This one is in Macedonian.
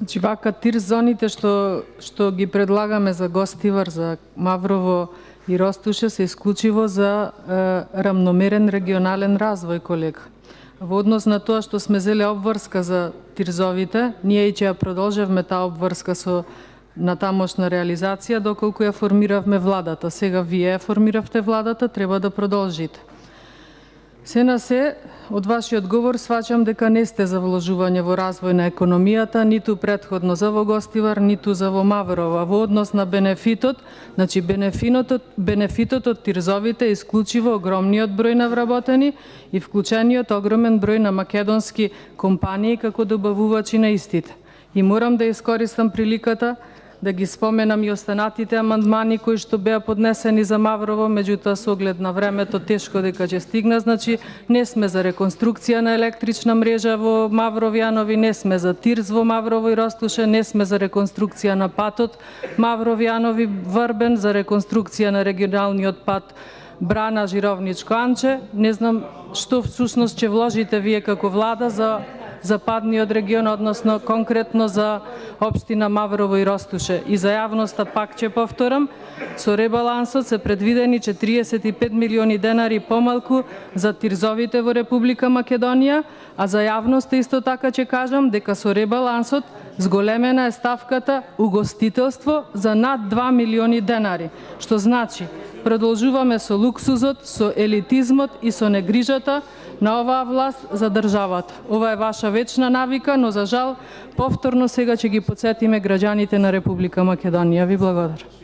Значи вака тир зоните што ги предлагаме за Гостивар, за Маврово и Ростуше се исклучиво за рамномерен регионален развој, колега. Во однос на тоа што сме зеле обврска за тирзовите, ние и ќе ја продолжевме таа обврска со на тамошна реализација доколку ја формиравме владата. Сега вие ја формиравте владата, треба да продолжите. Се на се, од вашиот говор сваќам дека не сте за вложување во развој на економијата, ниту претходно за во Гостивар, ниту за во Маврово. Во однос на бенефитот, значи бенефитот од тирзовите е исклучиво огромниот број на вработени и вклучениот огромен број на македонски компании како добавувачи на истите. И морам да искористам приликата да ги споменам и останатите амандмани кои што беа поднесени за Маврово, меѓутоа со оглед на времето тешко дека ќе стигна, значи не сме за реконструкција на електрична мрежа во Маврово Јанови, не сме за тирз во Маврово и Ростуше, не сме за реконструкција на патот Маврово Јанови Врбен, за реконструкција на регионалниот пат Брана Жировничко Анче. Не знам што всушност ќе вложите вие како влада за западниот регион, односно конкретно за општина Маврово и Ростуше. И за јавноста пак ќе повторам, со ребалансот се предвидени 45 милиони денари помалку за тирзовите во Република Македонија, а за јавноста исто така ќе кажам дека со ребалансот зголемена е ставката угостителство за над 2 милиони денари, што значи продолжуваме со луксузот, со елитизмот и со негрижата на оваа власт за државата. Ова е ваша вечна навика, но за жал повторно сега ќе ги потсетиме граѓаните на Република Македонија. Ви благодарам.